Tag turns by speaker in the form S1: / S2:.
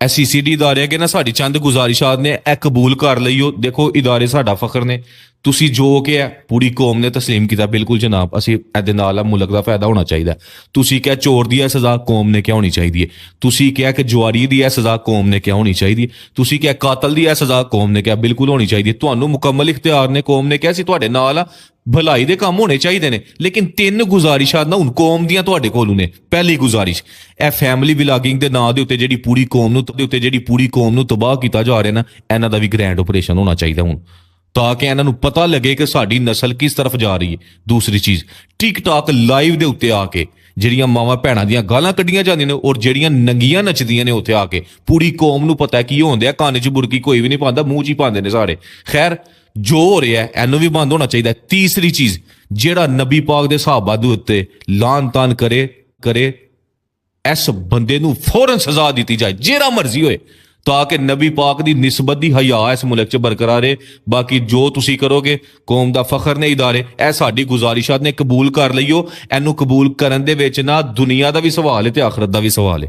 S1: ਐਸਸੀਸੀਡੀ ਇਦਾਰੇ ਅੱਗੇ ਨਾ ਸਾਡੀ ਚੰਦ ਗੁਜ਼ਾਰਿਸ਼ਾਤ ਨੇ ਇਹ ਕਬੂਲ ਕਰ ਲਈਓ। ਦੇਖੋ ਇਦਾਰੇ ਸਾਡਾ ਫਖਰ ਨੇ, ਤੁਸੀਂ ਜੋ ਕਿਹਾ ਪੂਰੀ ਕੌਮ ਨੇ ਤਸਲੀਮ ਕੀਤਾ। ਬਿਲਕੁਲ ਜਨਾਬ, ਅਸੀਂ ਇਹਦੇ ਨਾਲ ਆ ਮੁਲਕ ਦਾ ਫਾਇਦਾ ਹੋਣਾ ਚਾਹੀਦਾ। ਤੁਸੀਂ ਕਿਹਾ ਚੋਰ ਦੀ ਇਹ ਸਜ਼ਾ ਕੌਮ ਨੇ ਕਿਹਾ ਹੋਣੀ ਚਾਹੀਦੀ ਹੈ। ਤੁਸੀਂ ਕਿਹਾ ਕਿ ਜੁਆਰੀ ਦੀ ਇਹ ਸਜ਼ਾ ਕੌਮ ਨੇ ਕਿਹਾ ਹੋਣੀ ਚਾਹੀਦੀ ਹੈ। ਤੁਸੀਂ ਕਿਹਾ ਕਾਤਲ ਦੀ ਇਹ ਸਜ਼ਾ ਕੌਮ ਨੇ ਕਿਹਾ ਬਿਲਕੁਲ ਹੋਣੀ ਚਾਹੀਦੀ ਹੈ। ਤੁਹਾਨੂੰ ਮੁਕੰਮਲ ਇਖਤਿਆਰ ਨੇ, ਕੌਮ ਨੇ ਕਿਹਾ ਸੀ ਤੁਹਾਡੇ ਨਾਲ ਆ, ਭਲਾਈ ਦੇ ਕੰਮ ਹੋਣੇ ਚਾਹੀਦੇ ਨੇ। ਲੇਕਿਨ 3 ਗੁਜ਼ਾਰਿਸ਼ਾਂ ਨਾ ਹੁਣ ਕੌਮ ਦੀਆਂ ਤੁਹਾਡੇ ਕੋਲੋਂ ਨੇ। ਪਹਿਲੀ ਗੁਜ਼ਾਰਿਸ਼, ਇਹ ਫੈਮਿਲੀ ਬਿਲਾਗਿੰਗ ਦੇ ਨਾਂ ਦੇ ਉੱਤੇ ਜਿਹੜੀ ਪੂਰੀ ਕੌਮ ਨੂੰ ਤਬਾਹ ਕੀਤਾ ਜਾ ਰਿਹਾ ਨਾ, ਇਹਨਾਂ ਦਾ ਵੀ ਗ੍ਰੈਂਡ ਆਪਰੇਸ਼ਨ ਹੋਣਾ ਚਾਹੀਦਾ ਹੁਣ, ਤਾਂ ਕਿ ਇਹਨਾਂ ਨੂੰ ਪਤਾ ਲੱਗੇ ਕਿ ਸਾਡੀ ਨਸਲ ਕਿਸ ਤਰਫ ਜਾ ਰਹੀ ਹੈ। ਦੂਸਰੀ ਚੀਜ਼, ਟਿਕਟੌਕ ਲਾਈਵ ਦੇ ਉੱਤੇ ਆ ਕੇ ਜਿਹੜੀਆਂ ਮਾਵਾਂ ਭੈਣਾਂ ਦੀਆਂ ਗਾਲਾਂ ਕੱਢੀਆਂ ਜਾਂਦੀਆਂ ਨੇ ਔਰ ਜਿਹੜੀਆਂ ਨੰਗੀਆਂ ਨੱਚਦੀਆਂ ਨੇ ਉੱਥੇ ਆ ਕੇ, ਪੂਰੀ ਕੌਮ ਨੂੰ ਪਤਾ ਕੀ ਹੋਣ ਦਿਆ। ਕੰਨ 'ਚ ਬੁਰਕੀ ਕੋਈ ਵੀ ਨਹੀਂ ਪਾਉਂਦਾ, ਮੂੰਹ 'ਚ ਹੀ ਪਾਉਂਦੇ ਨੇ ਸਾਰੇ। ਖੈਰ, ਜੋ ਹੋ ਰਿਹਾ ਇਹਨੂੰ ਵੀ ਬੰਦ ਹੋਣਾ ਚਾਹੀਦਾ। ਤੀਸਰੀ ਚੀਜ਼, ਜਿਹੜਾ ਨਬੀ ਪਾਕ ਦੇ ਸਹਾਬਾ ਦੇ ਉੱਤੇ ਲਾਨ ਤਾਨ ਕਰੇ ਇਸ ਬੰਦੇ ਨੂੰ ਫੌਰਨ ਸਜ਼ਾ ਦਿੱਤੀ ਜਾਏ, ਜਿਹੜਾ ਮਰਜ਼ੀ ਹੋਏ, ਤਾਂ ਕਿ ਨਬੀ ਪਾਕ ਦੀ ਨਿਸਬਤ ਦੀ ਹਯਾ ਇਸ ਮੁਲਕ 'ਚ ਬਰਕਰਾਰ ਰਹੇ। ਬਾਕੀ ਜੋ ਤੁਸੀਂ ਕਰੋਗੇ, ਕੌਮ ਦਾ ਫਖਰ ਨੇ ਇਦਾਰੇ, ਇਹ ਸਾਡੀ ਗੁਜ਼ਾਰਿਸ਼ਾਤ ਨੇ, ਕਬੂਲ ਕਰ ਲਈਓ। ਇਹਨੂੰ ਕਬੂਲ ਕਰਨ ਦੇ ਵਿੱਚ ਨਾ ਦੁਨੀਆ ਦਾ ਵੀ ਸਵਾਲ ਹੈ ਤੇ ਆਖਰਤ ਦਾ ਵੀ ਸਵਾਲ ਹੈ।